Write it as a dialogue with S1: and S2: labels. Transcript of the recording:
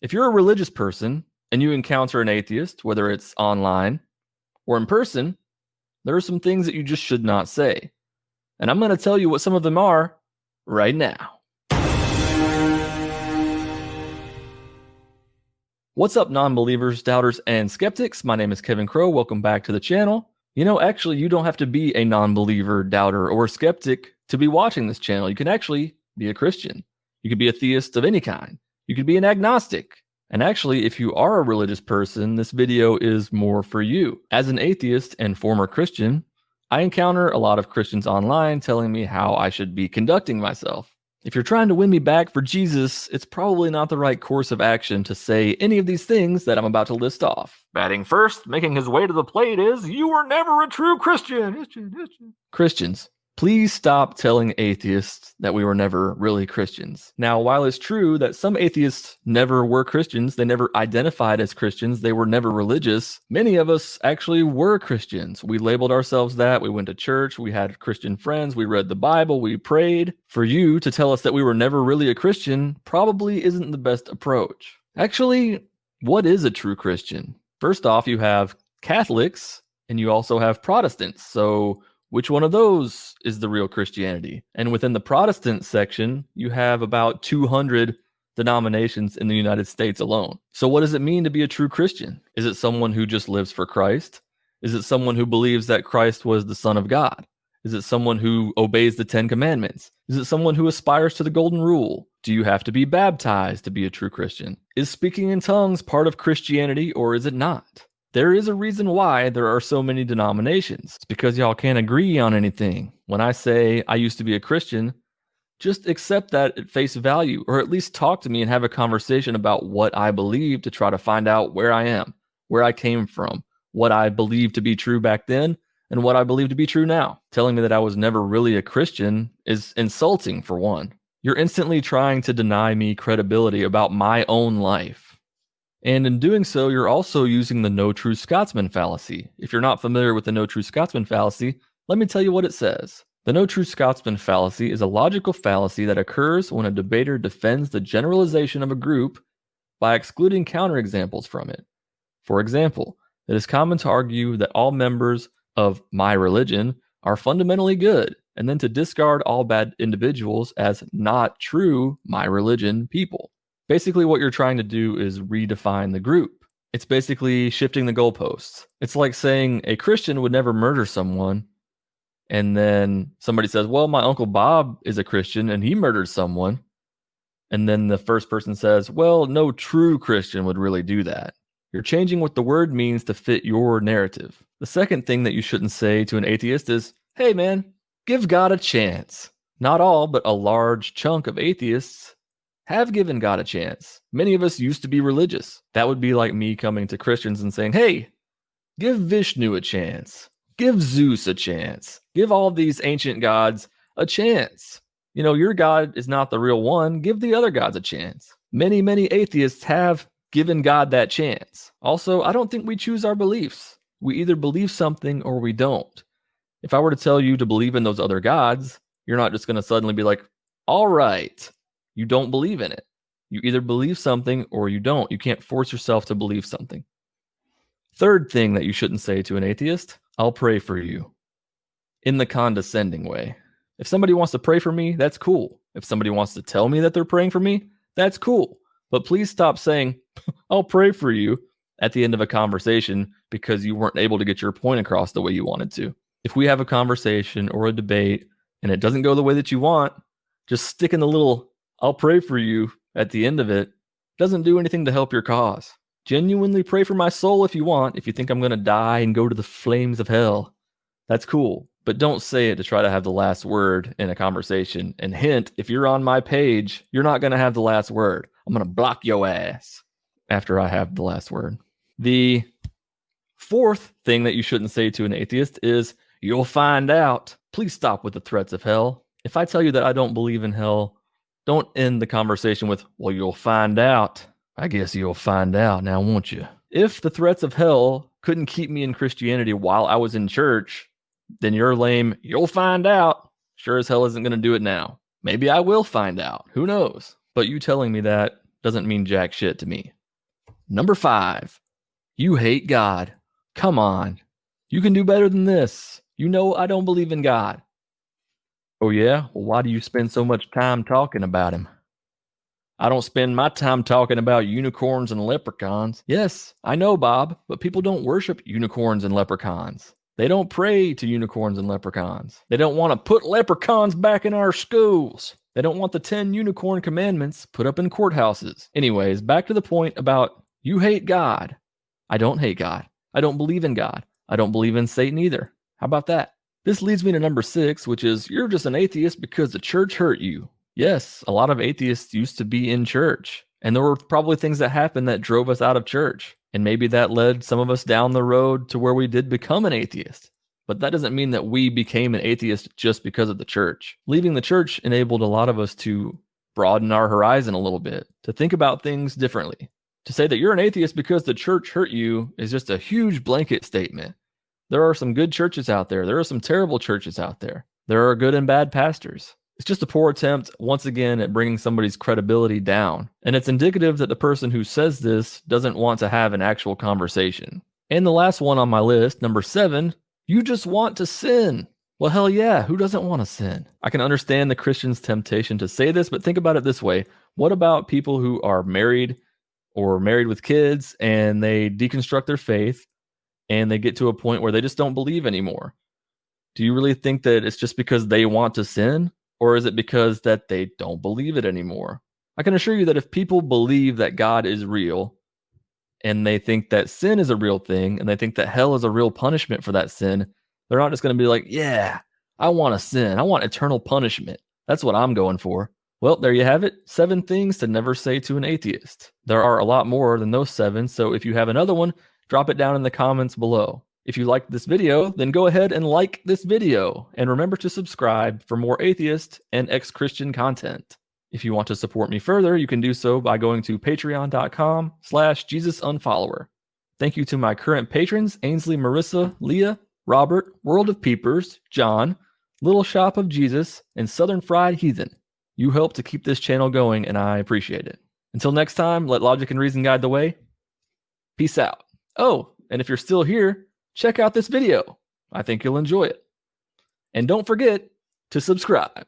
S1: If you're a religious person and you encounter an atheist, whether it's online or in person, there are some things that you just should not say. And I'm going to tell you what some of them are right now. What's up, non-believers, doubters, and skeptics? My name is Kevin Crow. Welcome back to the channel. Actually, you don't have to be a non-believer, doubter, or skeptic to be watching this channel. You can actually be a Christian. You could be a theist of any kind. You could be an agnostic. And actually, if you are a religious person, this video is more for you. As an atheist and former Christian, I encounter a lot of Christians online telling me how I should be conducting myself. If you're trying to win me back for Jesus, it's probably not the right course of action to say any of these things that I'm about to list off. Batting first, making his way to the plate is, "You were never a true Christian." Christians, please stop telling atheists that we were never really Christians. Now, while it's true that some atheists never were Christians, they never identified as Christians, they were never religious, many of us actually were Christians. We labeled ourselves that, we went to church, we had Christian friends, we read the Bible, we prayed. For you to tell us that we were never really a Christian probably isn't the best approach. Actually, what is a true Christian? First off, you have Catholics and you also have Protestants. So which one of those is the real Christianity? And within the Protestant section, you have about 200 denominations in the United States alone. So what does it mean to be a true Christian? Is it someone who just lives for Christ? Is it someone who believes that Christ was the Son of God? Is it someone who obeys the 10 Commandments? Is it someone who aspires to the Golden Rule? Do you have to be baptized to be a true Christian? Is speaking in tongues part of Christianity or is it not? There is a reason why there are so many denominations. It's because y'all can't agree on anything. When I say I used to be a Christian, just accept that at face value, or at least talk to me and have a conversation about what I believe to try to find out where I am, where I came from, what I believed to be true back then, and what I believe to be true now. Telling me that I was never really a Christian is insulting, for one. You're instantly trying to deny me credibility about my own life. And in doing so, you're also using the no true Scotsman fallacy. If you're not familiar with the no true Scotsman fallacy, let me tell you what it says. The no true Scotsman fallacy is a logical fallacy that occurs when a debater defends the generalization of a group by excluding counterexamples from it. For example, it is common to argue that all members of my religion are fundamentally good, and then to discard all bad individuals as not true my religion people. Basically, what you're trying to do is redefine the group. It's basically shifting the goalposts. It's like saying a Christian would never murder someone, and then somebody says, well, my Uncle Bob is a Christian and he murdered someone. And then the first person says, well, no true Christian would really do that. You're changing what the word means to fit your narrative. The second thing that you shouldn't say to an atheist is, hey man, give God a chance. Not all, but a large chunk of atheists have given God a chance. Many of us used to be religious. That would be like me coming to Christians and saying, hey, give Vishnu a chance. Give Zeus a chance. Give all these ancient gods a chance. Your God is not the real one. Give the other gods a chance. Many, many atheists have given God that chance. Also, I don't think we choose our beliefs. We either believe something or we don't. If I were to tell you to believe in those other gods, you're not just going to suddenly be like, all right. You don't believe in it. You either believe something or you don't. You can't force yourself to believe something. Third thing that you shouldn't say to an atheist, I'll pray for you. In the condescending way. If somebody wants to pray for me, that's cool. If somebody wants to tell me that they're praying for me, that's cool. But please stop saying, I'll pray for you at the end of a conversation because you weren't able to get your point across the way you wanted to. If we have a conversation or a debate and it doesn't go the way that you want, just stick in the little I'll pray for you at the end of it. Doesn't do anything to help your cause. Genuinely pray for my soul if you want. If you think I'm going to die and go to the flames of hell, that's cool. But don't say it to try to have the last word in a conversation. And hint, if you're on my page, you're not going to have the last word. I'm going to block your ass after I have the last word. The fourth thing that you shouldn't say to an atheist is, you'll find out. Please stop with the threats of hell. If I tell you that I don't believe in hell, don't end the conversation with, well, you'll find out. I guess you'll find out now, won't you? If the threats of hell couldn't keep me in Christianity while I was in church, then you're lame. You'll find out. Sure as hell isn't going to do it now. Maybe I will find out. Who knows? But you telling me that doesn't mean jack shit to me. Number 5, you hate God. Come on. You can do better than this. You know I don't believe in God. Oh yeah? Well, why do you spend so much time talking about him? I don't spend my time talking about unicorns and leprechauns. Yes, I know, Bob, but people don't worship unicorns and leprechauns. They don't pray to unicorns and leprechauns. They don't want to put leprechauns back in our schools. They don't want the 10 unicorn commandments put up in courthouses. Anyways, back to the point about you hate God. I don't hate God. I don't believe in God. I don't believe in Satan either. How about that? This leads me to number 6, which is you're just an atheist because the church hurt you. Yes, a lot of atheists used to be in church, and there were probably things that happened that drove us out of church, and maybe that led some of us down the road to where we did become an atheist. But that doesn't mean that we became an atheist just because of the church. Leaving the church enabled a lot of us to broaden our horizon a little bit, to think about things differently. To say that you're an atheist because the church hurt you is just a huge blanket statement. There are some good churches out there. There are some terrible churches out there. There are good and bad pastors. It's just a poor attempt, once again, at bringing somebody's credibility down. And it's indicative that the person who says this doesn't want to have an actual conversation. And the last one on my list, number 7, you just want to sin. Well, hell yeah, who doesn't want to sin? I can understand the Christian's temptation to say this, but think about it this way. What about people who are married or married with kids and they deconstruct their faith and they get to a point where they just don't believe anymore? Do you really think that it's just because they want to sin? Or is it because that they don't believe it anymore? I can assure you that if people believe that God is real and they think that sin is a real thing and they think that hell is a real punishment for that sin, they're not just going to be like, yeah, I want to sin. I want eternal punishment. That's what I'm going for. Well, there you have it. 7 things to never say to an atheist. There are a lot more than those 7. So if you have another one, drop it down in the comments below. If you liked this video, then go ahead and like this video. And remember to subscribe for more atheist and ex-Christian content. If you want to support me further, you can do so by going to patreon.com/JesusUnfollower. Thank you to my current patrons, Ainsley, Marissa, Leah, Robert, World of Peepers, John, Little Shop of Jesus, and Southern Fried Heathen. You help to keep this channel going, and I appreciate it. Until next time, let logic and reason guide the way. Peace out. Oh, and if you're still here, check out this video. I think you'll enjoy it. And don't forget to subscribe.